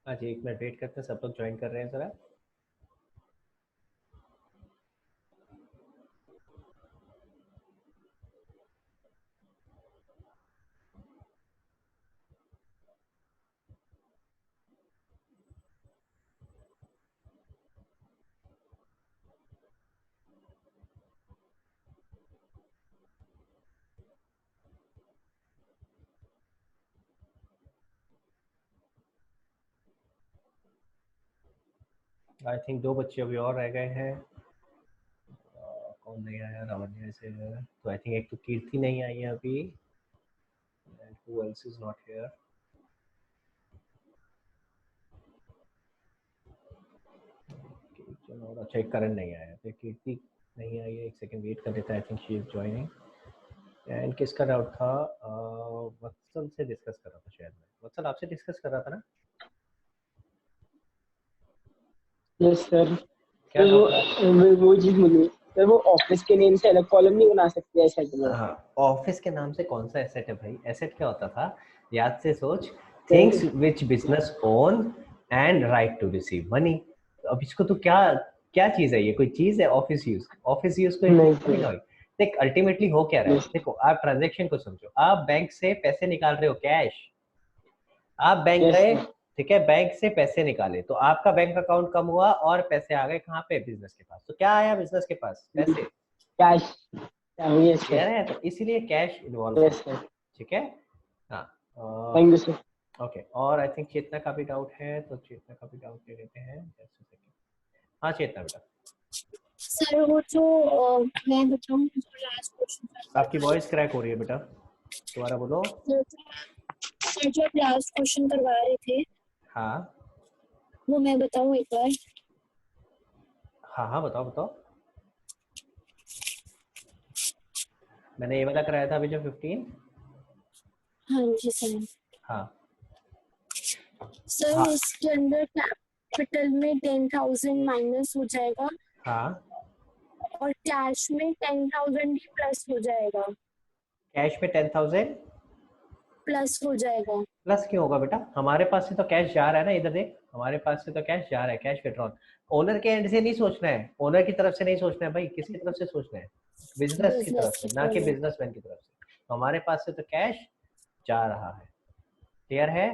हाँ जी, एक minute wait करते हैं, सब लोग ज्वाइन कर रहे हैं जरा। आई थिंक 2 बच्चे अभी और रह गए हैं। कौन नहीं आया? लावण्या से है, तो आई थिंक एक तो कीर्ति नहीं आई है अभी। And who else is not here? चलो, और अच्छा, एक करण नहीं आया, तो कीर्ति नहीं आई है। एक सेकंड वेट कर लेते हैं। I think she is joining. And किसका डाउट था? वत्सल से डिस्कस कर रहा था शायद मैं। वत्सल आपसे डिस्कस कर रहा था ना? Yes sir. क्या तो डाउट था? वो चीज मुझे सर, वो ऑफिस के नेम से अलग कॉलम नहीं बना सकते एसेट में? हाँ, ऑफिस के नाम से कौन सा एसेट है भाई? एसेट क्या होता था? याद से सोच। Sir things which business own and right to receive money. अब इसको तो क्या क्या चीज है? ये कोई चीज है? ऑफिस यूज, ऑफिस यूज को नहीं थोड़ी ना सर। हुई। देख, अल्टीमेटली हो क्या रहा है, यस देखो, आप ट्रांजेक्शन को समझो। आप बैंक से पैसे निकाल रहे हो, कैश। आप बैंक यस गए, सर। ठीक है, बैंक से पैसे निकाले, तो आपका बैंक अकाउंट कम हुआ और पैसे आ गए कहाँ पे? बिजनेस के पास। तो क्या आया बिजनेस के पास? पैसे। कैश। Yes clear sir. है? तो इसलिए कैश इन्वॉल्व यस होता है। सर। ठीक है। हाँ। Thank you sir. ओके, और आई थिंक चेतना का भी डाउट है, तो चेतना का भी डाउट ले लेते हैं। Just a second। हाँ चेतना बेटा, सर वो जो मैं बताऊं जो लास्ट क्वेश्चन आपकी वॉइस क्रैक हो रही है बेटा, दोबारा बोलो। सर जो आप लास्ट क्वेश्चन करवा रहे थे हाँ वो मैं बताऊं एक बार। हाँ हाँ, बताओ बताओ। मैंने ये वाला कराया था अभी जो 15। हाँ जी सर। हाँ सर हाँ इसके अंदर कैपिटल में 10,000 माइनस हो जाएगा हाँ। और कैश में 10,000 ही प्लस हो जाएगा। कैश में 10,000 प्लस हो जाएगा। प्लस क्यों होगा बेटा? हमारे पास से तो कैश जा रहा है ना, इधर देख, हमारे पास से तो कैश जा रहा है, कैश विड्रॉल। ओनर के एंड से नहीं सोचना है, ओनर की तरफ से नहीं सोचना है भाई, किसकी तरफ से सोचना है? बिजनेस की तरफ बिजनेस की से, ना कि तरफ। बिजनेसमैन की तरफ से। तो हमारे पास से तो कैश जा रहा है। क्लियर है?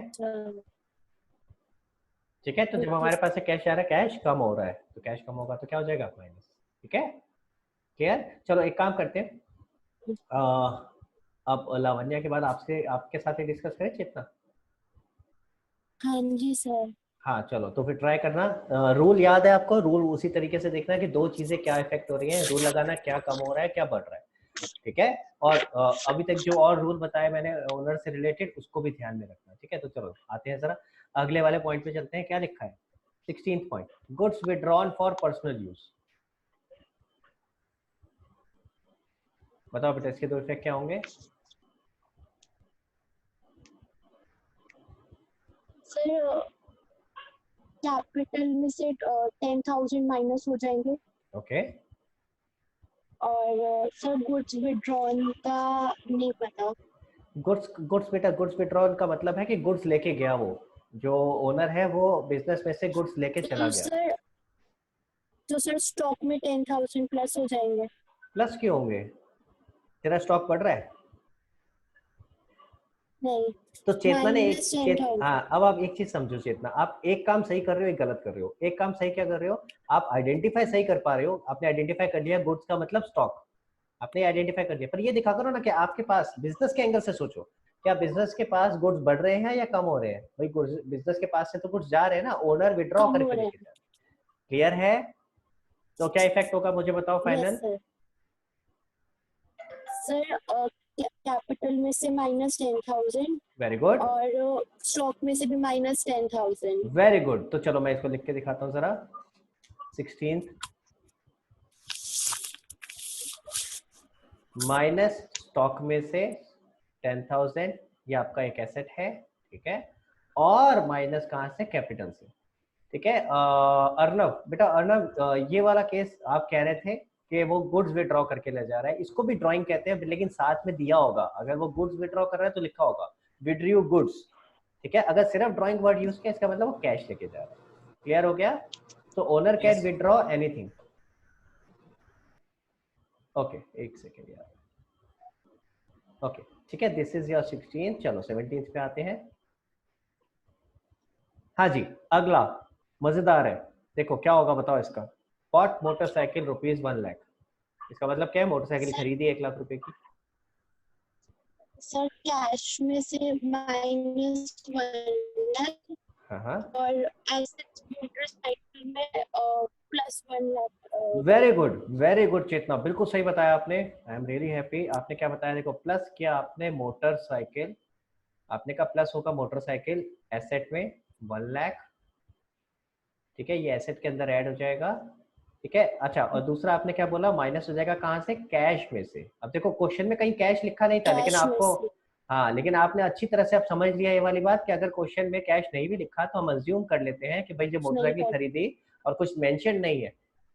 ठीक है। तो जब हमारे पास से कैश जा रहा है, कैश कम हो रहा है, तो कैश कम होगा तो क्या हो जाएगा? माइनस। ठीक है, क्लियर? चलो एक काम करते हैं, अब लावण्या के बाद आपसे, आपके साथ ही डिस्कस करें चेतना। हाँ जी सर। हाँ चलो, तो फिर ट्राई करना। रूल याद है आपको? रूल उसी तरीके से देखना कि दो चीजें क्या इफेक्ट हो रही हैं, रूल लगाना, क्या कम हो रहा है, क्या बढ़ रहा है। ठीक है। और अभी तक जो और रूल बताए मैंने ओनर से रिलेटेड, उसको भी ध्यान में रखना। ठीक है, तो चलो आते हैं जरा अगले वाले पॉइंट पे चलते हैं। क्या लिखा है? 16th point, goods withdrawn for personal use. बताओ बेटा, इसके दो इफेक्ट क्या होंगे? सर कैपिटल में से 10,000 माइनस हो जाएंगे ओके। और सर गुड्स विड्रॉन का नहीं पता। गुड्स गुड्स बेटा, गुड्स विड्रॉन का मतलब है कि गुड्स लेके गया, वो जो ओनर है वो बिजनेस में से गुड्स लेके चला गया। तो सर स्टॉक में 10,000 प्लस हो जाएंगे। प्लस क्यों होंगे? तेरा स्टॉक बढ़ रहा है? नहीं, तो चेतना ने माइनस 10,000। हाँ, अब आप एक चीज समझो चेतना, आप एक काम सही कर रहे हो, एक गलत कर रहे हो। एक काम सही क्या कर रहे हो? आप आइडेंटिफाई सही कर पा रहे हो, आपने आइडेंटिफाई कर लिया गुड्स का मतलब स्टॉक, आपने आइडेंटिफाई कर लिया, पर ये दिखा करो ना कि आपके पास, बिजनेस के एंगल से सोचो, क्या बिजनेस के पास गुड्स बढ़ रहे हैं या कम हो रहे हैं? भाई बिजनेस के पास से तो गुड्स जा रहे हैं ना, ओनर विड्रॉ कम हो करके रहा लेके है। जा रहे हैं। क्लियर है? तो क्या इफेक्ट होगा मुझे बताओ yes final. Sir. Sir capital में से माइनस 10,000 वेरी गुड, और स्टॉक में से भी माइनस 10,000। Very good. तो चलो मैं इसको लिख के दिखाता हूँ जरा। 16th माइनस स्टॉक में से 10,000, ये आपका एक एसेट है, ठीक है, और माइनस कहाँ से? कैपिटल से। ठीक है। अर्नव बेटा, अर्नव, ये वाला केस आप कह रहे थे कि वो गुड्स विड्रॉ करके ले जा रहा है, इसको भी ड्राइंग कहते हैं, लेकिन साथ में दिया होगा, अगर वो गुड्स विड्रॉ कर रहा है तो लिखा होगा विड्रू गुड्स, ठीक है, अगर सिर्फ ड्राइंग वर्ड यूज किया इसका मतलब वो कैश लेके जा रहा है। क्लियर हो गया? तो owner can withdraw anything. Okay, एक सेकेंड यार। ओके ठीक है, दिस इज योर 16। चलो 17 पे आते हैं। हाँ जी, अगला मजेदार है, देखो क्या होगा बताओ इसका। Bought motorcycle ₹1 lakh. इसका मतलब क्या है? मोटरसाइकिल खरीदी 1 लाख रुपए की। सर कैश में से -1 लाख हाँ, और एसेट्स मोटरसाइकिल में +1 लाख। वेरी गुड चेतना, बिल्कुल सही बताया आपने। I am really happy. आपने क्या बताया? देखो प्लस किया आपने मोटरसाइकिल, आपने कहा प्लस होगा मोटरसाइकिल एसेट में 1 लाख। ठीक है, ये एसेट के अंदर ऐड हो जाएगा। ठीक है, अच्छा, और दूसरा आपने क्या बोला? माइनस हो जाएगा कहाँ से? कैश में से। अब देखो क्वेश्चन में कहीं कैश लिखा नहीं था, लेकिन कैश में आपको से हाँ, लेकिन आपने अच्छी तरह से अब समझ लिया ये वाली बात कि अगर क्वेश्चन में कैश नहीं भी लिखा तो हम अज्यूम कर लेते हैं कि भाई जब नहीं मोटरसाइकिल कर खरीदी और कुछ मेंशन नहीं है,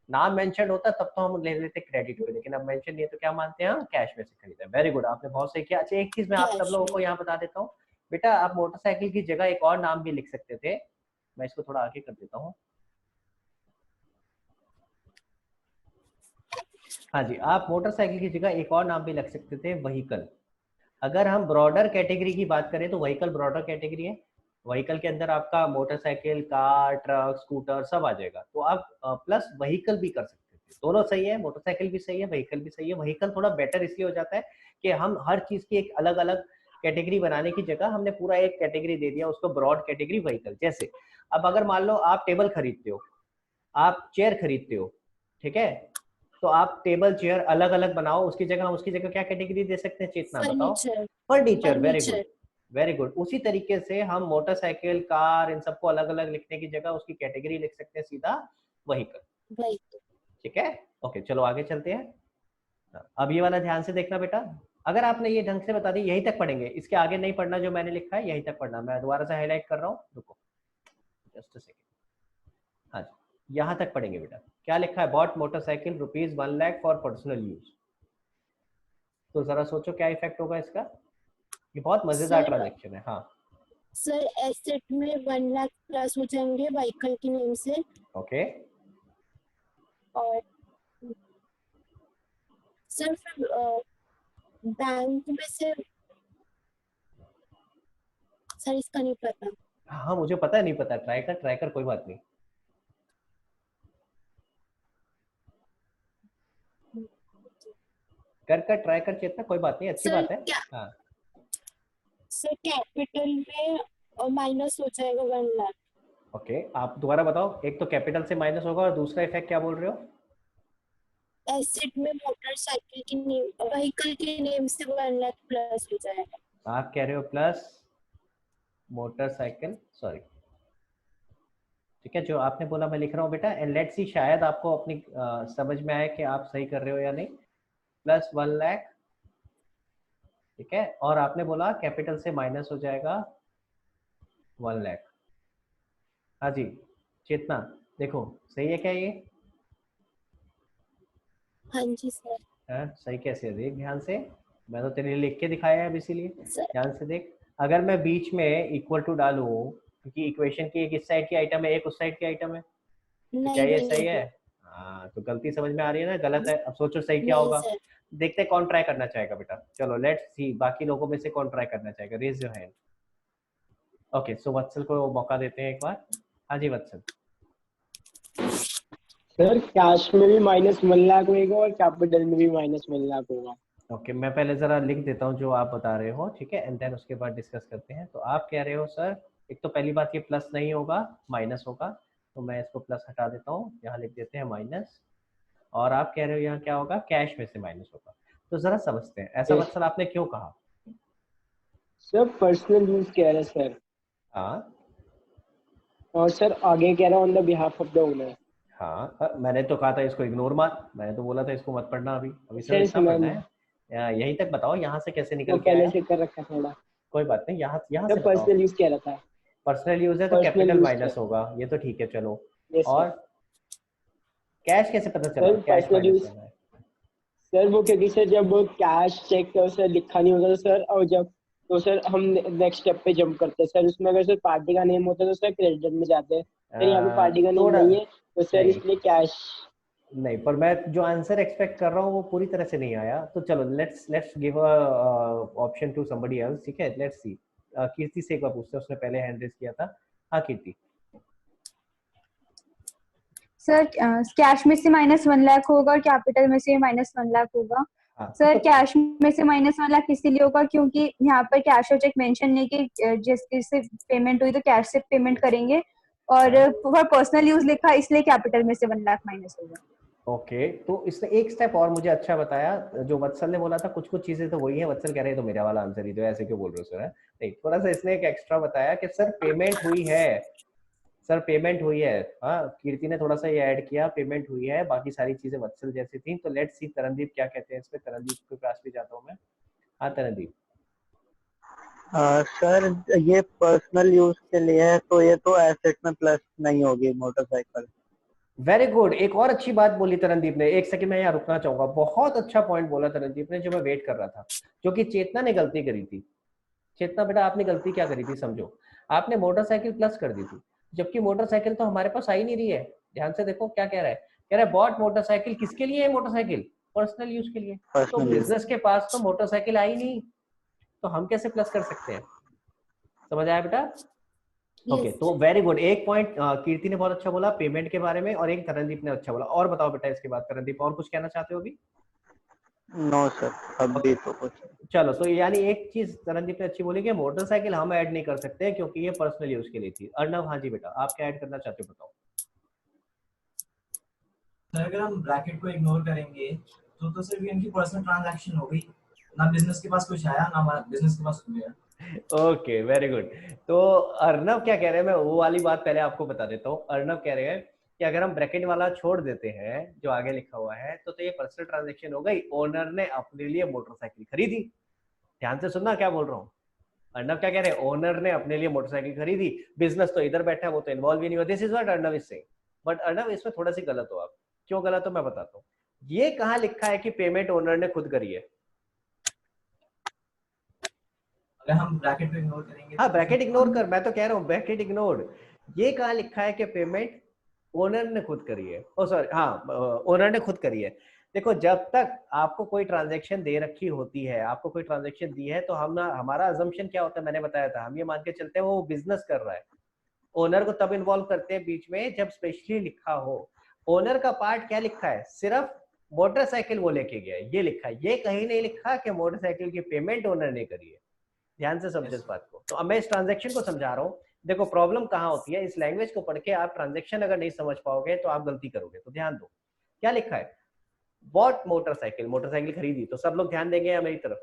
नाम मेंशन होता तब तो हम ले लेते क्रेडिट पे, लेकिन अब मेंशन नहीं है तो क्या मानते हैं हम? कैश में से खरीदा। वेरी गुड, आपने बहुत सही किया। अच्छा, एक चीज मैं आप सब कैश लोगों को में। यहाँ बता देता हूँ, बेटा आप मोटरसाइकिल की जगह एक और नाम भी लिख सकते थे। मैं इसको थोड़ा आगे कर देता हूँ। हाँ जी, आप मोटरसाइकिल की जगह एक और नाम भी लग सकते थे, व्हीकल। अगर हम ब्रॉडर कैटेगरी की बात करें तो व्हीकल ब्रॉडर कैटेगरी है। व्हीकल के अंदर आपका मोटरसाइकिल, कार, ट्रक, स्कूटर सब आ जाएगा, तो आप प्लस व्हीकल भी कर सकते थे। दोनों सही है, मोटरसाइकिल भी सही है, व्हीकल भी सही है। व्हीकल थोड़ा बेटर इसलिए हो जाता है कि हम हर चीज की एक अलग अलग कैटेगरी बनाने की जगह हमने पूरा एक कैटेगरी दे दिया उसको, ब्रॉड कैटेगरी व्हीकल। जैसे अब अगर मान लो आप टेबल खरीदते हो, आप चेयर खरीदते हो, ठीक है, तो आप टेबल चेयर अलग अलग बनाओ, उसकी जगह हम उसकी जगह क्या कैटेगरी दे सकते हैं? चेतना बताओ। Furniture. Furniture, very good furniture. Very good. उसी तरीके से हम मोटरसाइकिल, कार, इन सबको अलग अलग लिखने की जगह उसकी कैटेगरी लिख सकते हैं सीधा व्हीकल। वही। ठीक है, ओके चलो आगे चलते हैं। अब ये वाला ध्यान से देखना बेटा, अगर आपने ये ढंग से बता दी, यहीं तक पढ़ेंगे, इसके आगे नहीं पढ़ना, जो मैंने लिखा है यहीं तक पढ़ना। मैं दोबारा से हाईलाइट कर रहा हूँ, रुको जस्ट अ सेकेंड। हाँ जी, यहाँ तक पढ़ेंगे बेटा। क्या लिखा है? Bought motorcycle ₹1 lakh for personal use. तो जरा सोचो क्या इफेक्ट होगा इसका। ये बहुत मजेदार सर ट्रांजेक्शन है। हाँ सर एसेट में 1 लाख प्लस हो जाएंगे व्हीकल के नेम से। ओके, और सर फिर बैंक में से, सर इसका नहीं पता। हाँ मुझे पता है, नहीं पता, ट्राई कर कोई बात नहीं। कर ट्राई कर चेतना, कोई बात नहीं, अच्छी सर बात है। क्या, हाँ सर कैपिटल में माइनस हो जाएगा 1 लाख। ओके, आप दोबारा बताओ, एक तो कैपिटल से माइनस होगा और दूसरा इफेक्ट क्या बोल रहे हो? एसेट में मोटरसाइकिल की नेम, व्हीकल के नेम से 1 लाख प्लस हो जाएगा। आप कह रहे हो प्लस मोटरसाइकिल, सॉरी, ठीक है, जो आपने बोला मैं लिख रहा हूँ बेटा, एंड लेट्स सी शायद आपको अपनी समझ में आए कि आप सही कर रहे हो या नहीं। +1 लाख, ठीक है, और आपने बोला कैपिटल से माइनस हो जाएगा 1 लाख। हाँ जी चेतना, देखो सही है क्या ये? हाँ जी सर। सही कैसे है? देख ध्यान से, मैं तो तेरे लिए लिख के दिखाया है अब, इसीलिए सर ध्यान से देख। अगर मैं बीच में इक्वल टू डालूं, क्योंकि इक्वेशन की एक इस साइड की आइटम है, एक उस साइड की आइटम है, तो क्या नहीं ये नहीं सही है? हाँ, तो गलती समझ में आ रही है ना, गलत है। अब सोचो सही क्या नहीं होगा। सर। देखते हैं कौन ट्राई करना चाहेगा बेटा। चलो लेट्स सी, बाकी लोगों में से कौन ट्राई करना चाहेगा? Raise your hand. Okay, so Vatsal को मौका देते हैं एक बार। हाँ जी वत्सल। सर कैश में भी -1 लाख होगा और कैपिटल में भी -1 लाख होगा। ओके, मैं पहले जरा लिख देता हूँ जो आप बता रहे हो, ठीक है, एंड देन उसके बाद डिस्कस करते हैं। तो आप कह रहे हो सर, एक तो पहली बात ये प्लस नहीं होगा, माइनस होगा, तो मैं इसको प्लस हटा देता हूँ, यहाँ लिख देते हैं माइनस। और आप कह रहे हो यहाँ क्या होगा? कैश में से माइनस होगा। तो जरा समझते हैं, ऐसा यस वत्सल आपने क्यों कहा? सर, पर्सनल यूज कह रहे सर, हाँ और सर आगे कह रहा on the behalf of the owner. हाँ, मैंने तो कहा था इसको इग्नोर मार, मैंने तो बोला था इसको मत पढ़ना अभी, अभी सिर्फ सर इतना सुना पढ़ना नहीं, है। यहीं तक बताओ, यहाँ से कैसे वो निकल के पहले आया? से कर रखा थोड़ा। कोई बात नहीं, यहाँ यहाँ सर से बताओ। पर्सनल यूज कह रहा था। पर्सनल यूज है तो पर्सनल कैपिटल यूज माइनस कह, होगा, ये तो ठीक है चलो। Yes sir. और कैश कैसे पता चला sir cash personal minus use, होना है? सर वो क्योंकि सर जब वो कैश चेक सर लिखा नहीं होगा तो सर, और जब तो सर हम नेक्स्ट स्टेप पे जंप करते हैं सर। उसमें अगर सर पार्टी का नेम होता है तो सर क्रेडिटर में जाते हैं। सर यहाँ पे पार्टी का नेम थोड़ा नहीं है तो सर नहीं इसलिए कैश। नहीं, पर मैं जो आंसर एक्सपेक्ट कर रहा हूँ वो पूरी तरह से नहीं आया। तो चलो let's give a option to somebody else, ठीक है, लेट्स सी। कीर्ति से एक बार पूछते हैं, उसने पहले हैंड रेज किया था। हाँ कीर्ति। सर कैश में से -1 लाख होगा और कैपिटल में से -1 लाख होगा। हाँ सर तो कैश में से -1 लाख इसलिए होगा क्योंकि यहाँ पर कैश और चेक मेंशन नहीं कि जिससे पेमेंट हुई तो कैश से पेमेंट करेंगे, और हाँ फॉर पर्सनल यूज लिखा इसलिए कैपिटल में से 1 लाख माइनस होगा। ओके, तो इसने एक स्टेप और मुझे अच्छा बताया। जो वत्सल ने बोला था कुछ कुछ चीजें तो वही है, वत्सल कह रहे हैं तो मेरा वाला आंसर ही तो ऐसे क्यों बोल रहे हो सर? नहीं, थोड़ा सा इसने एक एक्स्ट्रा बताया कि सर पेमेंट हुई है, सर पेमेंट हुई है। हाँ, कीर्ति ने थोड़ा सा ये ऐड किया, पेमेंट हुई है, बाकी सारी चीजें वत्सल जैसी थी। तो लेट्स सी तरनदीप क्या कहते हैं इस पे। तरनदीप के पास भी जाता हूँ मैं। हाँ तरनदीप। सर ये पर्सनल यूज के लिए है तो ये तो एसेट में प्लस नहीं होगी मोटरसाइकिल। वेरी गुड, एक और अच्छी बात बोली तरनदीप ने। एक सेकंड में यहाँ रुकना चाहूंगा, बहुत अच्छा पॉइंट बोला तरनदीप ने जो मैं वेट कर रहा था, जो कि चेतना ने गलती करी थी। चेतना बेटा, आपने गलती क्या करी थी समझो। आपने मोटरसाइकिल प्लस कर दी थी, जबकि मोटरसाइकिल तो हमारे पास आई नहीं रही है। ध्यान से देखो क्या कह रहा है, कह रहा है बॉट मोटरसाइकिल। किसके लिए है मोटरसाइकिल? पर्सनल यूज के लिए। तो पर्सनल यूज। बिजनेस के पास तो मोटरसाइकिल आई नहीं, तो हम कैसे प्लस कर सकते हैं? समझ आया बेटा? Okay, Yes. तो वेरी गुड। एक पॉइंट कीर्ति ने बहुत अच्छा बोला पेमेंट के बारे में, और एक तरनदीप ने अच्छा बोला। और बताओ बेटा इसके बाद तरनदीप, और कुछ कहना चाहते हो अभी? नो सर, अभी तो कुछ। चलो, तो यानी एक चीज तरनदीप ने अच्छी बोली कि मोटरसाइकिल हम ऐड नहीं कर सकते क्योंकि ये पर्सनल यूज के लिए थी। अर्णव, हाँ जी बेटा, आप क्या ऐड करना चाहते हो बताओ। सर अगर हम ब्रैकेट को इग्नोर करेंगे तो सिर्फ ये इनकी पर्सनल ट्रांजैक्शन हो गई, ना बिजनेस के पास कुछ आया ना बिजनेस के पास कुछ गया। Okay very good. तो अर्णव क्या कह रहे हैं, मैं वो वाली बात पहले आपको बता देता हूँ। अर्णव कह रहे हैं कि अगर हम ब्रैकेट वाला छोड़ देते हैं जो आगे लिखा हुआ है तो ये पर्सनल ट्रांजैक्शन हो गई, ओनर ने अपने लिए मोटरसाइकिल खरीदी। ध्यान से सुनना क्या बोल रहा हूँ। अर्णव क्या कह रहे हैं, ओनर ने अपने लिए मोटरसाइकिल खरीदी, बिजनेस तो इधर बैठा है, वो तो इन्वॉल्व ही नहीं हुआ। This is what Arnav is saying. But Arnav इसमें थोड़ा सी गलत हो आप। क्यों गलत हो मैं बताता हूँ। ये कहाँ लिखा है कि पेमेंट ओनर ने खुद करी है? अगर हम ब्रैकेट को इग्नोर करेंगे हाँ तो ब्रैकेट इग्नोर कर, मैं तो कह रहा हूँ ब्रैकेट इग्नोर। ये कहाँ लिखा है कि पेमेंट ओनर ने खुद करी है? ओ सॉरी, हाँ ओनर ने खुद करी है। देखो, जब तक आपको कोई ट्रांजैक्शन दे रखी होती है, आपको कोई ट्रांजैक्शन दी है, तो हम ना, हमारा अजम्पशन क्या होता है मैंने बताया था, हम ये मान के चलते हैं वो बिजनेस कर रहा है। ओनर को तब इन्वॉल्व करते हैं बीच में जब स्पेशली लिखा हो। ओनर का पार्ट क्या लिखा है, सिर्फ मोटरसाइकिल वो लेके गया है, ये लिखा है। ये कहीं नहीं लिखा कि मोटरसाइकिल की पेमेंट ओनर ने करी है। ध्यान से समझो इस बात को। तो अब मैं इस ट्रांजैक्शन को समझा रहा हूँ। देखो प्रॉब्लम कहाँ होती है, इस लैंग्वेज को पढ़ के आप ट्रांजैक्शन अगर नहीं समझ पाओगे तो आप गलती करोगे। तो ध्यान दो क्या लिखा है, बॉट मोटरसाइकिल, मोटरसाइकिल खरीदी। तो सब लोग ध्यान देंगे या मेरी तरफ?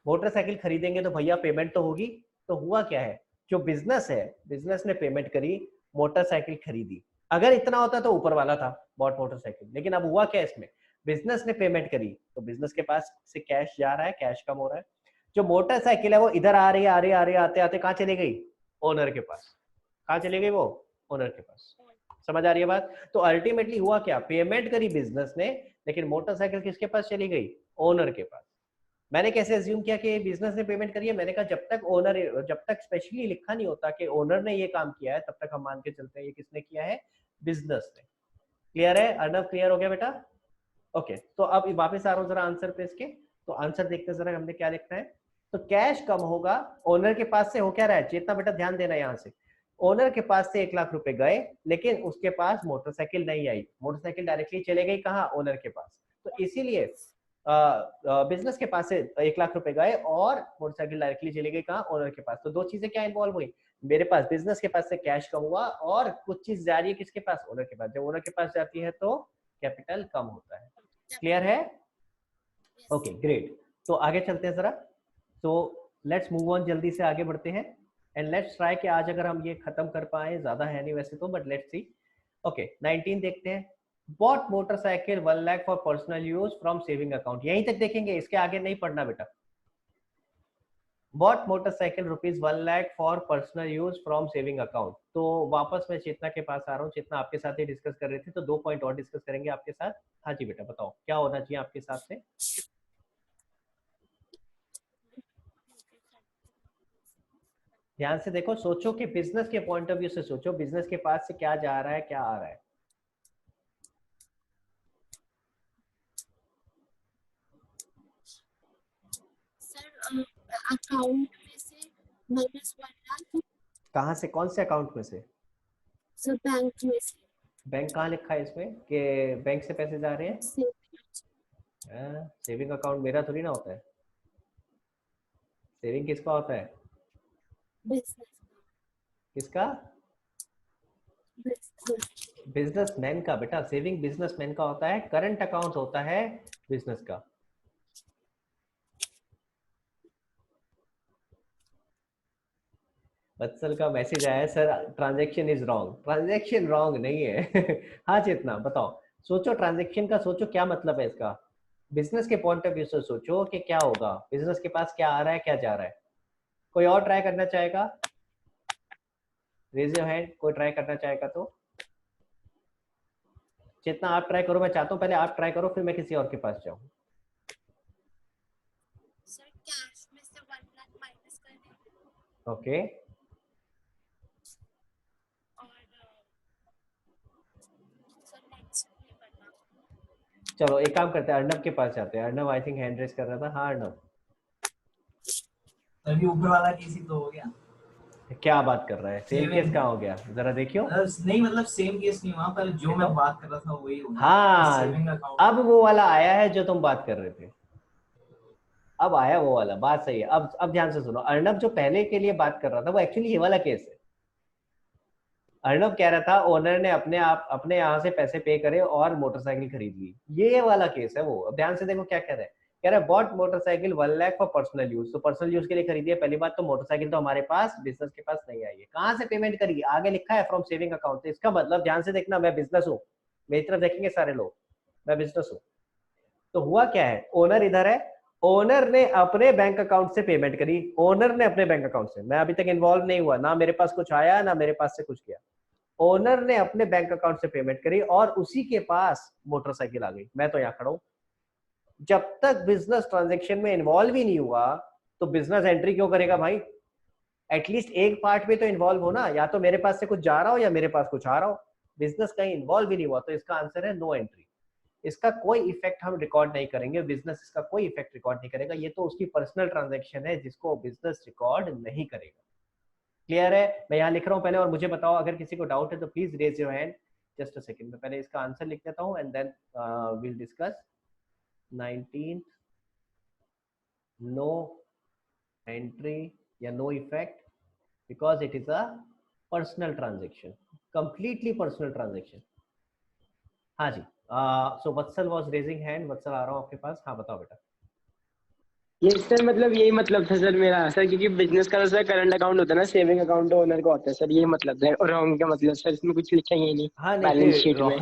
मोटरसाइकिल खरीदेंगे तो भैया पेमेंट तो होगी। तो हुआ क्या है, जो बिजनेस है, बिजनेस ने पेमेंट करी, मोटरसाइकिल खरीदी। अगर इतना होता तो ऊपर वाला था बॉट मोटरसाइकिल, लेकिन अब हुआ क्या इसमें, बिजनेस ने पेमेंट करी तो बिजनेस के पास से कैश जा रहा है, कैश कम हो रहा है। जो मोटरसाइकिल है वो इधर आ रही है, आ रही है, आ रही है, आते आते कहाँ चली गई, ओनर के पास। कहाँ चली गई वो, ओनर के पास। समझ आ रही है बात? तो अल्टीमेटली हुआ क्या, पेमेंट करी बिजनेस ने, लेकिन मोटरसाइकिल किसके पास चली गई, ओनर के पास। मैंने कैसे अज्यूम किया कि बिजनेस ने पेमेंट करी है, मैंने कहा जब तक ओनर, जब तक स्पेशली लिखा नहीं होता कि ओनर ने ये काम किया है, तब तक हम मान के चलते हैं ये किसने किया है, बिजनेस ने। क्लियर है अर्णव, क्लियर हो गया बेटा? ओके, तो अब वापस आ रहा हूँ जरा आंसर पे इसके। तो आंसर देखते जरा हमने क्या लिखना है। तो कैश कम होगा, ओनर के पास से हो क्या रहा है, चेतना बेटा ध्यान देना यहाँ से। ओनर के पास से 1 लाख रुपए गए, लेकिन उसके पास मोटरसाइकिल नहीं आई, मोटरसाइकिल डायरेक्टली चले गई कहाँ, ओनर के पास। तो इसीलिए बिजनेस के पास से 1 लाख रुपए गए और मोटरसाइकिल डायरेक्टली चली गई कहाँ, ओनर के पास। तो दो चीजें क्या इन्वॉल्व हुई, मेरे पास बिजनेस के पास से कैश कम हुआ और कुछ चीज जा रही है किसके पास, ओनर के पास। जब ओनर के पास जाती है तो कैपिटल कम होता है। क्लियर है? Okay great. तो आगे चलते हैं जरा। तो लेट्स मूव ऑन, जल्दी से आगे बढ़ते हैं एंड लेट्स ट्राई कि आज अगर हम ये खत्म कर पाए, ज्यादा है नहीं वैसे तो, बट लेट्स सी। ओके 19 देखते हैं। Bought motorcycle 1 lakh for personal use from saving account. यहीं तक देखेंगे, इसके आगे नहीं पढ़ना बेटा। Bought motorcycle ₹1 lakh for personal use from saving account. तो वापस मैं चेतना के पास आ रहा हूँ। चेतना आपके साथ ही डिस्कस कर रही थी, तो 2 पॉइंट और डिस्कस करेंगे आपके साथ। हाँ जी बेटा बताओ क्या होना चाहिए आपके हिसाब से। ध्यान से देखो, सोचो कि बिजनेस के पॉइंट ऑफ व्यू से सोचो, बिजनेस के पास से क्या जा रहा है क्या आ रहा है। सर अकाउंट में से -1 लाख। कहाँ से, कौन से अकाउंट में से? सर बैंक में से। बैंक कहाँ लिखा है इसमें कि बैंक से पैसे जा रहे हैं? सेविंग अकाउंट मेरा थोड़ी ना होता है। सेविंग किसका होता है? बिजनेस। किसका? बिजनेसमैन का बेटा। सेविंग बिजनेसमैन का होता है, करंट अकाउंट होता है बिजनेस का। वत्सल का मैसेज आया है, sir transaction is wrong. Transaction wrong नहीं है। हाँ चेतना बताओ, सोचो ट्रांजैक्शन का, सोचो क्या मतलब है इसका। बिजनेस के पॉइंट ऑफ व्यू से सोचो कि क्या होगा, बिजनेस के पास क्या आ रहा है क्या जा रहा है। कोई और ट्राई करना चाहेगा? रेज योर हैंड, कोई ट्राई करना चाहेगा तो। चेतना आप ट्राई करो, मैं चाहता हूँ पहले आप ट्राई करो फिर मैं किसी और के पास जाऊँ। सर कैश में से 1 लाख माइनस कर दें। ओके और सर नेक्स्ट ये करना। चलो एक काम करते हैं, अर्नब के पास जाते हैं। Arnab I think hand raise कर रहा था। हाँ अर्नब, तभी ऊपर वाला केस ही तो हो गया। क्या बात कर रहा है? Same Saving। केस कहाँ हो गया, जरा देखियो। नहीं मतलब सेम केस नहीं हुआ, पर जो मैं बात कर रहा था वही हुआ। हाँ सेविंग अकाउंट। अब वो वाला आया है जो तुम बात कर रहे थे, अब आया वो वाला। बात सही है। अब ध्यान से सुनो, अर्नब जो पहले के लिए बात कर रहा था वो एक्चुअली ये वाला केस है। अर्नब कह रहा था ओनर ने अपने यहाँ से पैसे पे करे और मोटरसाइकिल खरीद ली, ये वाला केस है वो। अब ध्यान से देखो क्या कह रहा है। कह रहा है bought motorcycle 1 lakh for personal use. तो पर्सनल यूज के लिए खरीदी है। पहली बात तो मोटरसाइकिल तो हमारे पास, बिजनेस के पास नहीं आई है। कहाँ से पेमेंट करी? आगे लिखा है फ्रॉम सेविंग अकाउंट। तो इसका मतलब ध्यान से देखना, मैं बिजनेस हूँ, मेरी तरफ देखेंगे सारे लोग, मैं बिजनेस हूँ। तो हुआ क्या है, ओनर इधर है, ओनर ने अपने बैंक अकाउंट से पेमेंट करी। ओनर ने अपने बैंक अकाउंट से, मैं अभी तक इन्वॉल्व नहीं हुआ, ना मेरे पास कुछ आया ना मेरे पास से कुछ गया। ओनर ने अपने बैंक अकाउंट से पेमेंट करी और उसी के पास मोटरसाइकिल आ गई। मैं तो यहाँ खड़ा हूं। जब तक बिजनेस ट्रांजैक्शन में इन्वॉल्व ही नहीं हुआ तो बिजनेस एंट्री क्यों करेगा भाई? एटलीस्ट एक पार्ट में तो इन्वॉल्व हो ना, या तो मेरे पास से कुछ जा रहा हो या मेरे पास कुछ आ रहा हो। बिजनेस कहीं इन्वॉल्व ही नहीं हुआ तो इसका आंसर है नो एंट्री। इसका कोई इफेक्ट हम रिकॉर्ड नहीं करेंगे, बिजनेस इसका कोई इफेक्ट रिकॉर्ड नहीं करेगा। ये तो उसकी पर्सनल ट्रांजैक्शन है जिसको बिजनेस रिकॉर्ड नहीं करेगा। क्लियर है? मैं यहाँ लिख रहा हूँ पहले, और मुझे बताओ अगर किसी को डाउट है तो please raise your hand. Just a second, मैं पहले इसका आंसर लिख देता हूँ and then will discuss. 19 no entry या no effect because it is a personal transaction, completely personal transaction. हाँ जी, so Vatsal was raising hand. Vatsal आ रहा हूँ आपके पास। हाँ बताओ बेटा। ये सर मतलब यही मतलब था सर मेरा सर, क्योंकि बिजनेस का सर करंट अकाउंट होता है ना, सेविंग अकाउंट ओनर का होता है सर, ये मतलब है। और रॉन्ग का मतलब सर इसमें कुछ लिखा ही नहीं हाँ नहीं बैलेंस शीट में।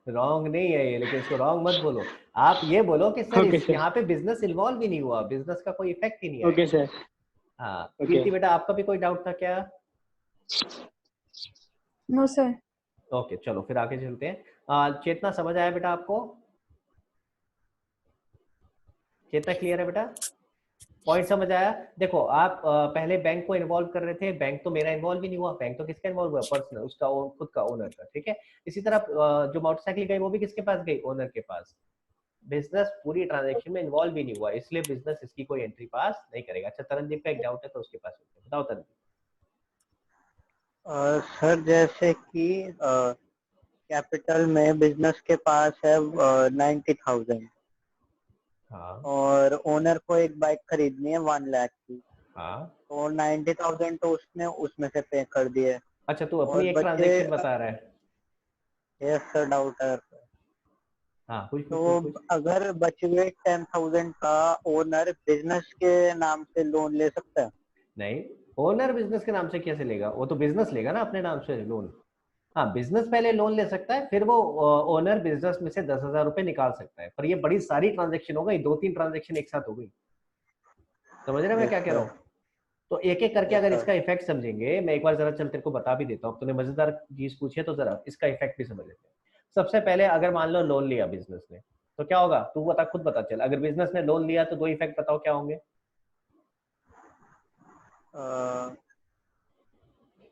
रॉन्ग नहीं है ये, लेकिन इसको रॉन्ग मत बोलो। आप ये बोलो कि सर ओके इस सर। यहाँ पे बिजनेस इन्वॉल्व ही नहीं हुआ, बिजनेस का कोई इफेक्ट ही नहीं आया। Okay sir. हाँ ओके। कीर्ति बेटा, आपका भी कोई डाउट था क्या? No sir. ओके चलो फिर आगे चलते हैं। चेतना समझ आया बेटा आपको? चेतना क्लियर है बेटा? पॉइंट समझ आया? देखो आप पहले बैंक को इन्वॉल्व कर रहे थे, बैंक तो मेरा इन्वॉल्व ही नहीं हुआ। बैंक तो किसका इन्वॉल्व हुआ? पर्सनल, उसका खुद का, ओनर का। ठीक है, इसी तरह जो मोटरसाइकिल गई वो भी किसके पास गई? ओनर के पास। बिजनेस पूरी ट्रांजैक्शन में इन्वॉल्व ही नहीं हुआ, इसलिए बिजनेस इसकी कोई एंट्री पास नहीं करेगा। अच्छा तरनदीप का एक डाउट है तो उसके पास बताओ तरनदीप। सर जैसे कि कैपिटल में बिजनेस के पास है 90,000 हाँ और ओनर को एक बाइक खरीदनी है 1 लाख की, हाँ। तो 90,000 तो उसने उसमें से पे कर दिए अच्छा तू अपनी और एक बचे। ट्रांजैक्शन बता रहा है? यस सर, डाउट है। हाँ कुछ तो कुछ कुछ। अगर बचे हुए 10,000 का ओनर बिजनेस के नाम से लोन ले सकता है? नहीं, ओनर बिजनेस के नाम से कैसे लेगा? वो तो बिजनेस लेगा ना अपने नाम से लोन। हाँ बिजनेस पहले लोन ले सकता है, फिर वो ओनर बिजनेस में से 10,000 रुपए निकाल सकता है। पर ये बड़ी सारी ट्रांजेक्शन हो गई, 2-3 ट्रांजेक्शन एक साथ हो गई। समझ रहे हैं मैं यस क्या कह रहा सर। हूँ? तो एक एक करके यस अगर सर। इसका इफेक्ट समझेंगे, मैं एक बार जरा चल तेरे को बता भी देता हूँ। तूने मजेदार चीज पूछी है तो जरा इसका इफेक्ट भी समझ लेते हैं। सबसे पहले अगर मान लो लोन लिया बिजनेस ने, तो क्या होगा? तू बता, खुद बता चल। अगर बिजनेस ने लोन लिया तो दो इफेक्ट बताओ क्या होंगे?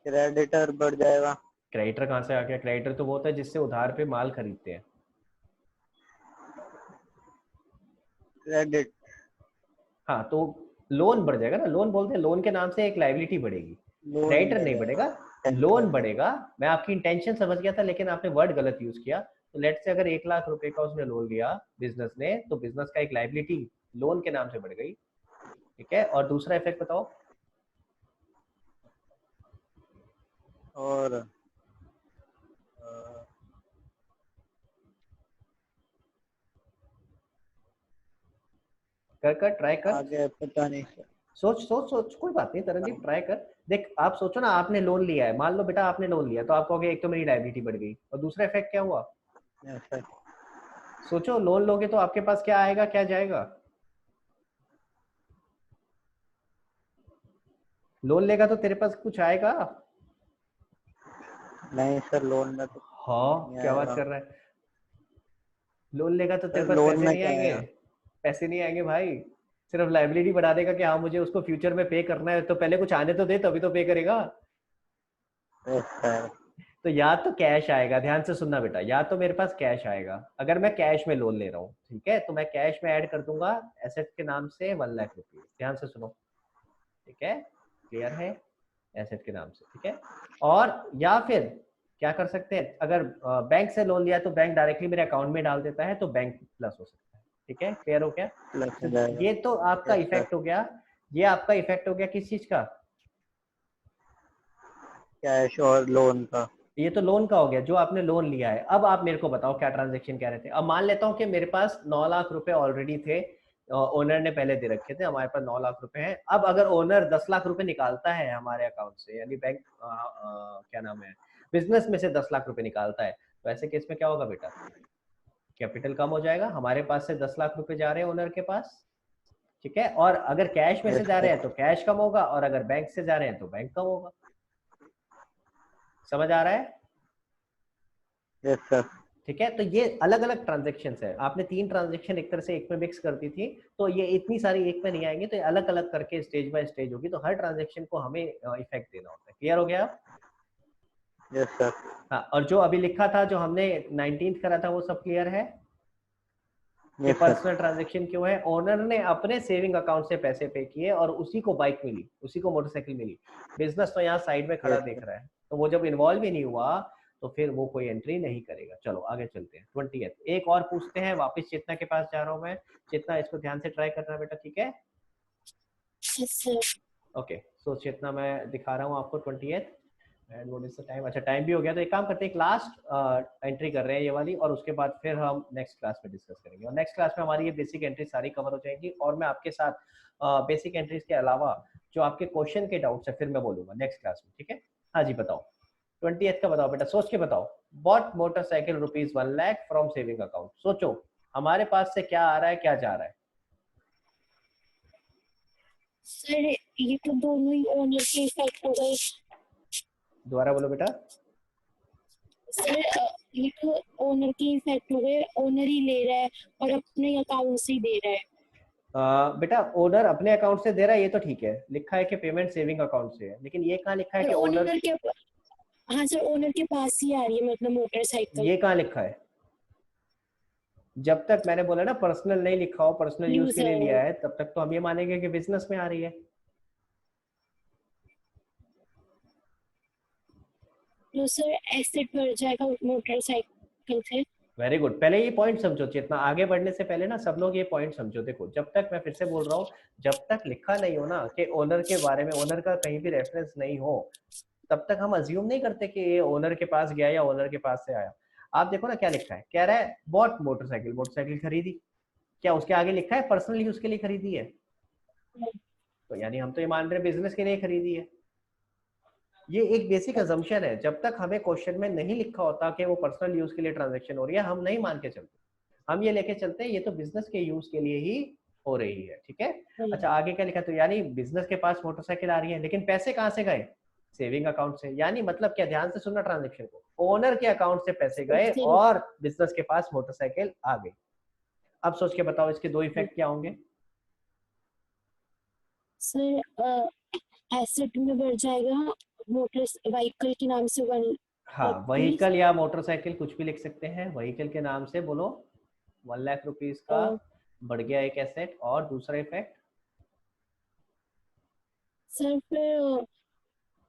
क्रेडिटर बढ़ जाएगा। क्रेडिटर कहाँ से आ गया? क्रेडिटर तो वो होता है जिससे उधार पे माल खरीदते हैं। क्रेडिट। हाँ, तो लोन बढ़ जाएगा ना, लोन बोलते हैं, लोन के नाम से एक लाइबिलिटी बढ़ेगी, लोन क्रेडिटर नहीं बढ़ेगा, लोन बढ़ेगा। मैं आपकी इंटेंशन समझ गया था, लेकिन आपने वर्ड गलत यूज किया। तो लेट से अगर 1 लाख रुपए का उसने लोन लिया बिजनेस ने, तो बिजनेस का एक लाइबिलिटी लोन के नाम से बढ़ गई, ठीक है। और दूसरा इफेक्ट बताओ। और कर ट्राई कर, आगे पता नहीं सर। सोच सोच सोच, कोई बात नहीं तरनदीप, ट्राई कर। देख, आप सोचो ना, आपने लोन लिया है, मान लो बेटा आपने लोन लिया, तो आप कहोगे एक तो मेरी लायबिलिटी बढ़ गई, और दूसरा इफेक्ट क्या हुआ? सर सोचो, लोन लोगे तो आपके पास क्या आएगा क्या जाएगा? लोन लेगा तो तेरे पास कुछ आएगा? नहीं सर, लोन में तो हाँ, क्या बात आएगा। कर रहा है? लोन लेगा तो तेरे सर पास लोन पैसे में नहीं क्या आएंगे, आएगा? पैसे नहीं आएंगे भाई। सिर्फ लाइबिलिटी बढ़ा देगा कि हाँ मुझे उसको फ्यूचर में पे करना है, तो पहले कुछ आने तो दे, तभी तो पे करेगा। सर तो या तो कैश आएगा, ध्यान से सुनना बेटा, या तो मेरे पास कैश आएगा, अगर मैं कैश में लोन ले रहा हूँ, ठीक है, तो मैं कैश में ऐड कर दूंगा एसेट के नाम से 1 लाख रुपये, ध्यान से सुनो, ठीक है, क्लियर है, एसेट के नाम से, ठीक है। और या फिर क्या कर सकते हैं, अगर बैंक से लोन लिया तो बैंक डायरेक्टली मेरे अकाउंट में डाल देता है, तो बैंक प्लस हो सकता है, ठीक है, क्लियर हो गया? प्लस हो जाएगा। ये तो आपका Yes, sir. इफेक्ट हो गया, ये आपका इफेक्ट हो गया किस चीज का? कैश और लोन का। ये तो लोन का हो गया, जो आपने लोन लिया है। अब आप मेरे को बताओ क्या ट्रांजैक्शन कह रहे थे। अब मान लेता हूँ कि मेरे पास 9 लाख रुपए ऑलरेडी थे, ओनर ने पहले दे रखे थे, हमारे पास 9 लाख रुपए हैं। अब अगर ओनर 10 लाख रुपए निकालता है हमारे अकाउंट से, यानी बैंक क्या नाम है, बिजनेस में से 10 लाख रुपए निकालता है, तो ऐसे केस में क्या होगा बेटा? कैपिटल कम हो जाएगा, हमारे पास से 10 लाख रुपए जा रहे हैं ओनर के पास, ठीक है। और अगर कैश में से Yes, जा रहे sir. हैं तो कैश कम होगा, और अगर बैंक से जा रहे हैं तो बैंक कम होगा। समझ आ रहा है? Yes, sir. ठीक है, तो ये अलग अलग ट्रांजेक्शन है। आपने 3 ट्रांजेक्शन एक तरह से एक में मिक्स कर दी थी, तो ये इतनी सारी एक में नहीं आएंगी, तो ये अलग अलग करके स्टेज बाय स्टेज होगी, तो हर ट्रांजेक्शन को हमें इफेक्ट देना होता है। क्लियर हो गया? Yes, sir. हाँ, और जो अभी लिखा था, जो हमने 19th करा था, वो सब क्लियर है? ये Yes, sir. पर्सनल ट्रांजेक्शन क्यों है? ओनर ने अपने सेविंग अकाउंट से पैसे पे किए और उसी को बाइक मिली, उसी को मोटरसाइकिल मिली, बिजनेस तो यहाँ साइड में खड़ा Yes, देख sir. रहा है, तो वो जब इन्वॉल्व ही नहीं हुआ तो फिर वो कोई एंट्री नहीं करेगा। चलो आगे चलते हैं। 20th एक और पूछते हैं, वापस चेतना के पास जा रहा हूँ मैं। चेतना, इसको ध्यान से ट्राई करना बेटा, ठीक है? Yes, sir. ओके, सो चेतना मैं दिखा रहा हूँ आपको 20th and what is the time. अच्छा, टाइम भी हो गया, तो एक काम करते हैं, एक लास्ट एंट्री कर रहे हैं ये वाली, और उसके बाद फिर हम नेक्स्ट क्लास में डिस्कस करेंगे। और नेक्स्ट क्लास में हमारी ये बेसिक एंट्री सारी कवर हो जाएंगी, और मैं आपके साथ बेसिक एंट्रीज के अलावा जो आपके क्वेश्चन के डाउट्स है फिर मैं बोलूंगा नेक्स्ट क्लास में, ठीक है? हाँ जी, बताओ 20th का बताओ बेटा, सोच के बताओ। Bought motorcycle ₹1 lakh from saving account. सोचो हमारे पास से क्या आ रहा है क्या जा रहा है? सर ये तो दोनों ही ओनर के इफेक्ट हो गए। दोबारा बोलो बेटा। सर ये तो ओनर के इफेक्ट हो गए, ओनर ही ले रहा है और अपने अकाउंट से ही दे रहा है। बेटा ओनर अपने अकाउंट से दे रहा है, ये तो ठीक है, लिखा है कि पेमेंट सेविंग अकाउंट से है, लेकिन ये कहाँ लिखा है कि ओनर? ओनर के, हाँ सर, ओनर के पास ही आ रही है, मतलब मोटरसाइकिल। ये कहाँ लिखा है? जब तक मैंने बोला ना पर्सनल नहीं लिखा हो, पर्सनल यूज के लिए लिया है, तब तक तो हम ये मानेंगे कि बिजनेस में आ रही है। तो सर एसेट बढ़ जाएगा मोटरसाइकिल से। वेरी गुड, पहले ये पॉइंट समझो चेतना, आगे बढ़ने से पहले ना सब लोग ये पॉइंट समझो। देखो, जब तक, मैं फिर से बोल रहा हूँ, जब तक लिखा नहीं हो ना कि ओनर के बारे में, ओनर का कहीं भी रेफरेंस नहीं हो, तब तक हम अज्यूम नहीं करते कि ये ओनर के पास गया या ओनर के पास से आया। आप देखो ना क्या लिखा है, कह रहा है बॉट मोटरसाइकिल, मोटरसाइकिल खरीदी, क्या उसके आगे लिखा है पर्सनल यूज के लिए खरीदी है? तो यानी हम तो ये मान रहे हैं बिजनेस के लिए खरीदी है। ये एक बेसिक अजम्पशन है, जब तक हमें क्वेश्चन में नहीं लिखा होता कि वो पर्सनल यूज के लिए ट्रांजैक्शन हो रही है, हम नहीं मान के चलते, हम ये लेके चलते हैं ये तो बिजनेस के यूज के लिए ही हो रही है, ठीक है? अच्छा, आगे क्या लिखा? तो यानी बिजनेस के पास मोटरसाइकिल आ रही है, लेकिन पैसे कहाँ से गए? सेविंग अकाउंट से। यानी मतलब क्या, ध्यान से सुनना ट्रांजैक्शन को, ओनर के अकाउंट से पैसे गए और बिजनेस के पास मोटरसाइकिल आ गई। अब सोच के बताओ इसके दो इफेक्ट क्या होंगे? सर एसेट में बढ़ जाएगा मोटर व्हीकल के नाम से 1 हाँ, लाख रुपीस। व्हीकल या मोटरसाइकिल कुछ भी लिख सकते हैं। व्हीकल के नाम से बोलो 1 लाख रुपीस का बढ़ गया एक एसेट। और दूसरा इफेक्ट सर फिर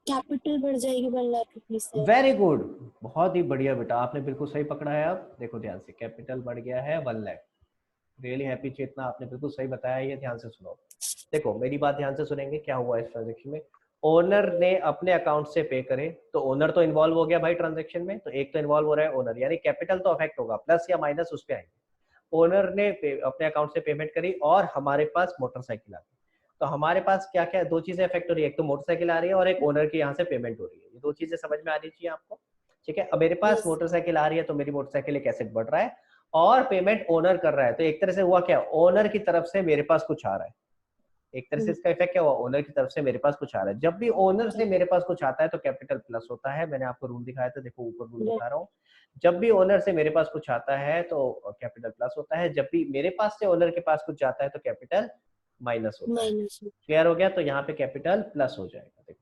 कैपिटल बढ़ जाएगी 1 लाख रुपीस से। वेरी गुड, बहुत ही बढ़िया बेटा, आपने बिल्कुल सही पकड़ा है। अब देखो ध्यान से, कैपिटल बढ़ गया है 1 लाख। रियली हैप्पी चेतना, आपने बिल्कुल सही बताया। ये ध्यान से सुनो, देखो मेरी बात ध्यान से सुनेंगे। क्या हुआ इस ट्रांजेक्शन में, ओनर ने अपने अकाउंट से पे करे तो ओनर तो इन्वॉल्व हो गया भाई ट्रांजेक्शन में, तो एक तो इन्वॉल्व हो रहा है ओनर, यानी कैपिटल तो अफेक्ट होगा, प्लस या माइनस उस पे आएंगे। ओनर ने अपने अकाउंट से पेमेंट करी और हमारे पास मोटरसाइकिल आ गई, तो हमारे पास क्या क्या दो चीजें इफेक्ट हो रही है, एक तो मोटरसाइकिल आ रही है और एक ओनर की यहाँ से पेमेंट हो रही है। ये दो चीजें समझ में आनी चाहिए आपको, ठीक है। अब मेरे पास Yes. मोटरसाइकिल आ रही है तो मेरी मोटरसाइकिल एक एसेट बढ़ रहा है और पेमेंट ओनर कर रहा है, तो एक तरह से हुआ क्या, ओनर की तरफ से मेरे पास कुछ आ रहा है। एक तरह से इसका इफेक्ट क्या हुआ, ओनर की तरफ से मेरे पास कुछ आ रहा है। जब भी ओनर से मेरे पास कुछ आता है तो कैपिटल प्लस होता है। मैंने आपको रूल दिखाया था, देखो ऊपर रूल दिखा रहा हूँ। जब भी ओनर से मेरे पास कुछ आता है तो कैपिटल प्लस होता है, जब भी मेरे पास से ओनर के पास कुछ जाता है तो कैपिटल माइनस होता है। माइनस। क्लियर हो गया, तो यहाँ पे कैपिटल प्लस हो जाएगा। देखो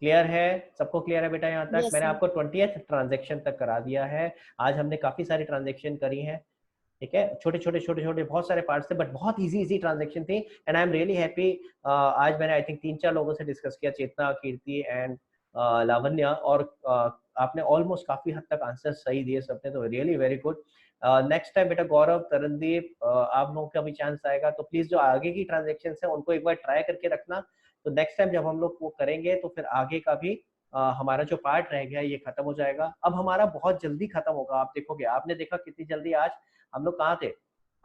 क्लियर है, सबको क्लियर है बेटा यहाँ तक? Yes, मैंने sir. आपको 20th ट्रांजेक्शन तक करा दिया है। आज हमने काफी सारी ट्रांजेक्शन करी है, ठीक है। छोटे छोटे बहुत सारे पार्ट्स थे, बट बहुत इजी ट्रांजेक्शन थी and I am really happy. आज मैंने आई थिंक 3-4 लोगों से डिस्कस किया, चेतना, कीर्ति एंड लावण्य, और आपने ऑलमोस्ट काफी हद तक आंसर सही दिए सबने, तो really very good. Next time बेटा गौरव, तरनदीप, आप लोगों का भी चांस आएगा, तो प्लीज जो आगे की ट्रांजेक्शन है उनको एक बार ट्राई करके रखना। तो नेक्स्ट टाइम जब हम लोग वो करेंगे तो फिर आगे का भी हमारा जो पार्ट रह गया ये खत्म हो जाएगा। अब हमारा बहुत जल्दी खत्म होगा, आप देखोगे, आपने देखा कितनी जल्दी आज हम लोग कहाँ थे,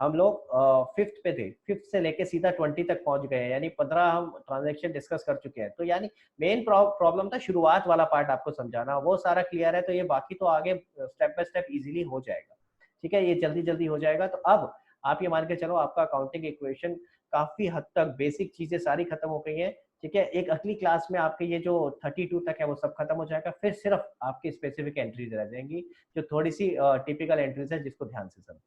हम लोग 5th पे थे, 5th से लेके सीधा 20 तक पहुंच गए हैं, यानी 15 हम ट्रांजेक्शन डिस्कस कर चुके हैं। तो यानी मेन प्रॉब्लम था शुरुआत वाला पार्ट आपको समझाना, वो सारा क्लियर है, तो ये बाकी तो आगे स्टेप बाय स्टेप इजीली हो जाएगा, ठीक है। ये जल्दी जल्दी हो जाएगा। तो अब आप ये मान के चलो आपका अकाउंटिंग इक्वेशन काफी हद तक बेसिक चीजें सारी खत्म हो गई हैं, ठीक है। एक अगली क्लास में आपके ये जो 32 तक है वो सब खत्म हो जाएगा, फिर सिर्फ आपकी स्पेसिफिक एंट्रीज रह जाएंगी जो थोड़ी सी टिपिकल एंट्रीज है, जिसको ध्यान से समझो।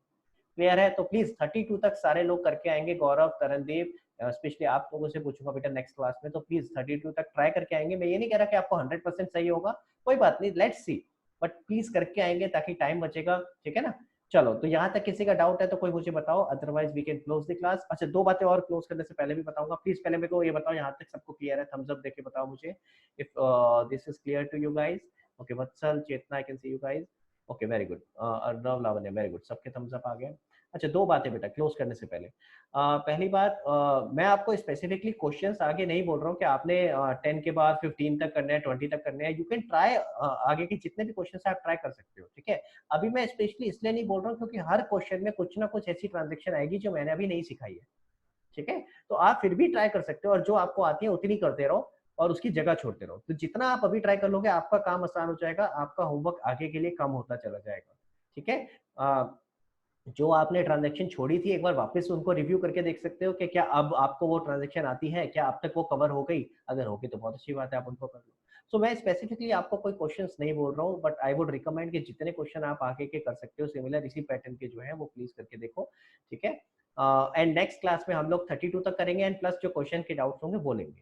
क्लियर है? तो प्लीज 32 तक सारे लोग करके आएंगे, गौरव, तरनदीप, स्पेशली आप लोगों से पूछूंगा बेटा नेक्स्ट क्लास में, तो प्लीज 32 तक ट्राई करके आएंगे। मैं ये नहीं कह रहा कि आपको 100% सही होगा, कोई बात नहीं, लेट्स सी, बट प्लीज करके आएंगे ताकि टाइम बचेगा, ठीक है ना। चलो, तो यहाँ तक किसी का डाउट है तो कोई मुझे बताओ, otherwise we can close the class. अच्छा, 2 बातें और क्लोज करने से पहले भी बताऊंगा, प्लीज पहले मेरे को ये बताओ यहाँ तक सबको क्लियर है, थम्स अप देके बताओ मुझे if this is clear to you guys. Okay, Vatsal, Chetna, I can see you guys. Okay, very good. Arnav, Lavanya, very good, सबके थम्स अप आ गए। अच्छा, 2 बातें बेटा क्लोज करने से पहले। पहली बात, मैं आपको स्पेसिफिकली क्वेश्चंस आगे नहीं बोल रहा हूँ कि आपने 10 के बाद 15 तक करने हैं, 20 तक करने हैं। यू कैन ट्राई, आगे के जितने भी क्वेश्चंस आप ट्राई कर सकते हो, ठीक है। अभी मैं स्पेशली इसलिए नहीं बोल रहा हूँ क्योंकि हर क्वेश्चन में कुछ ना कुछ ऐसी ट्रांजेक्शन आएगी जो मैंने अभी नहीं सिखाई है, ठीक है। तो आप फिर भी ट्राई कर सकते हो और जो आपको आती है उतनी करते रहो और उसकी जगह छोड़ते रहो। तो जितना आप अभी ट्राई कर लोगे आपका काम आसान हो जाएगा, आपका होमवर्क आगे के लिए कम होता चला जाएगा, ठीक है। जो आपने ट्रांजैक्शन छोड़ी थी एक बार वापस उनको रिव्यू करके देख सकते हो कि क्या अब आपको वो ट्रांजैक्शन आती है, क्या अब तक वो कवर हो गई, अगर होगी तो बहुत अच्छी बात है, आप उनको कर लो। सो मैं स्पेसिफिकली आपको कोई क्वेश्चंस नहीं बोल रहा हूँ, बट आई वुड रिकमेंड कि जितने क्वेश्चन आप आगे के कर सकते हो सिमिलर इसी पैटर्न के जो है वो प्लीज करके देखो, ठीक है। एंड नेक्स्ट क्लास में हम लोग 32 तक करेंगे एंड प्लस जो क्वेश्चन के डाउट्स होंगे वो लेंगे।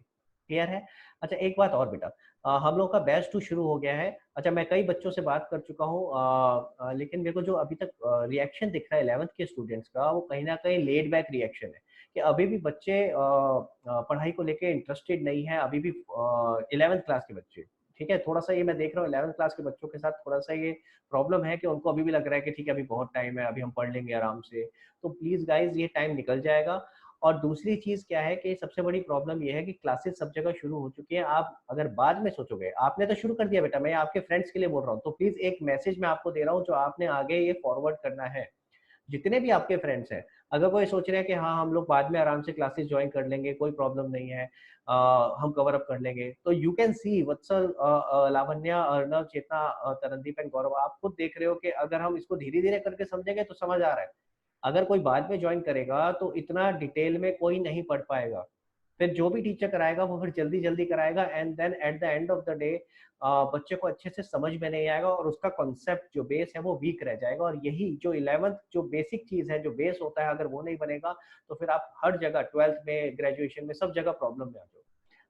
क्लियर है? अच्छा, एक बात और बेटा, हम लोग का बैच 2 शुरू हो गया है। अच्छा, मैं कई बच्चों से बात कर चुका हूँ, लेकिन मेरे को जो अभी तक रिएक्शन दिख रहा है 11th के स्टूडेंट्स का, वो कहीं ना कहीं लेड बैक रिएक्शन है कि अभी भी बच्चे पढ़ाई को लेके इंटरेस्टेड नहीं है, अभी भी 11th क्लास के बच्चे, ठीक है। थोड़ा सा ये मैं देख रहा हूँ 11th क्लास के बच्चों के साथ थोड़ा सा ये प्रॉब्लम है कि उनको अभी भी लग रहा है कि ठीक है अभी बहुत टाइम है, अभी हम पढ़ लेंगे आराम से। तो प्लीज गाइज, ये टाइम निकल जाएगा। और दूसरी चीज क्या है कि सबसे बड़ी प्रॉब्लम ये है कि क्लासेस सब जगह शुरू हो चुकी है। आप अगर बाद में सोचोगे, आपने तो शुरू कर दिया बेटा, मैं आपके फ्रेंड्स के लिए बोल रहा हूँ, तो प्लीज एक मैसेज मैं आपको दे रहा हूँ जो आपने आगे ये फॉरवर्ड करना है। जितने भी आपके फ्रेंड्स हैं, अगर कोई सोच रहे हैं कि हाँ हम लोग बाद में आराम से क्लासेस ज्वाइन कर लेंगे, कोई प्रॉब्लम नहीं है, हम कवर अप कर लेंगे, तो you can see Vatsal, Lavanya, Arnav, Chetna, Tarandeep and Gaurav, आप खुद देख रहे हो कि अगर हम इसको धीरे धीरे करके समझेंगे तो समझ आ रहा है। अगर कोई बाद में ज्वाइन करेगा तो इतना डिटेल में कोई नहीं पढ़ पाएगा, फिर जो भी टीचर कराएगा वो फिर जल्दी जल्दी कराएगा and then at the end of the day बच्चे को अच्छे से समझ में नहीं आएगा और उसका कॉन्सेप्ट जो बेस है वो वीक रह जाएगा। और यही जो 11th जो बेसिक चीज है, जो बेस होता है, अगर वो नहीं बनेगा तो फिर आप हर जगह 12th में, ग्रेजुएशन में, सब जगह प्रॉब्लम में आ जाओ।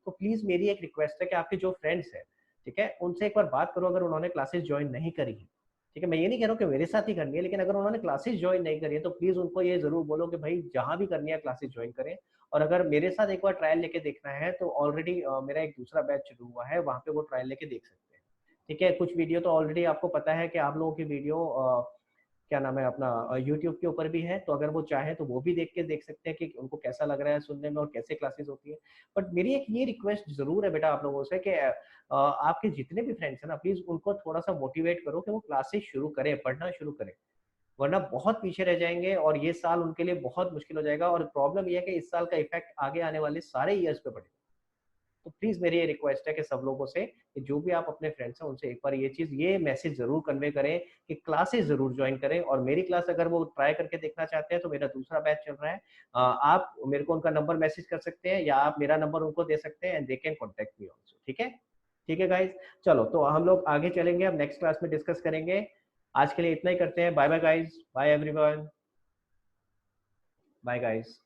तो प्लीज मेरी एक रिक्वेस्ट है कि आपके जो फ्रेंड्स हैं, ठीक है, उनसे एक बार बात करो अगर उन्होंने क्लासेस ज्वाइन नहीं करी है, ठीक है। मैं ये नहीं कह रहा हूँ कि मेरे साथ ही करनी है, लेकिन अगर उन्होंने क्लासेस ज्वाइन नहीं करी है तो प्लीज उनको ये जरूर बोलो कि भाई जहां भी करनी है क्लासेस ज्वाइन करें। और अगर मेरे साथ एक बार ट्रायल लेके देखना है तो ऑलरेडी मेरा एक दूसरा बैच शुरू हुआ है, वहां पे वो ट्रायल लेके देख सकते हैं, ठीक है। कुछ वीडियो तो ऑलरेडी आपको पता है कि आप लोगों की वीडियो क्या नाम है अपना यूट्यूब के ऊपर भी है, तो अगर वो चाहे तो वो भी देख के देख सकते हैं कि उनको कैसा लग रहा है सुनने में और कैसे क्लासेस होती है। बट मेरी एक ये रिक्वेस्ट जरूर है बेटा आप लोगों से कि आपके जितने भी फ्रेंड्स हैं ना, प्लीज उनको थोड़ा सा मोटिवेट करो कि वो क्लासेस शुरू करें, पढ़ना शुरू करें, वरना बहुत पीछे रह जाएंगे और ये साल उनके लिए बहुत मुश्किल हो जाएगा। और प्रॉब्लम ये है कि इस साल का इफेक्ट आगे आने वाले सारे ईयर्स पे पड़ेगा। तो प्लीज मेरी ये रिक्वेस्ट है कि सब लोगों से कि जो भी आप अपने फ्रेंड्स हैं उनसे एक बार ये मैसेज जरूर कन्वे करें कि क्लासेस जरूर ज्वाइन करें। और मेरी क्लास अगर वो ट्राई करके देखना चाहते हैं तो मेरा दूसरा बैच चल रहा है, आप मेरे को उनका नंबर मैसेज कर सकते हैं या आप मेरा नंबर उनको दे सकते हैं and they can contact me also, ठीक है। ठीक है गाइज, चलो तो हम लोग आगे चलेंगे, अब नेक्स्ट क्लास में डिस्कस करेंगे। आज के लिए इतना ही करते हैं। Bye bye guys, bye everyone, bye guys.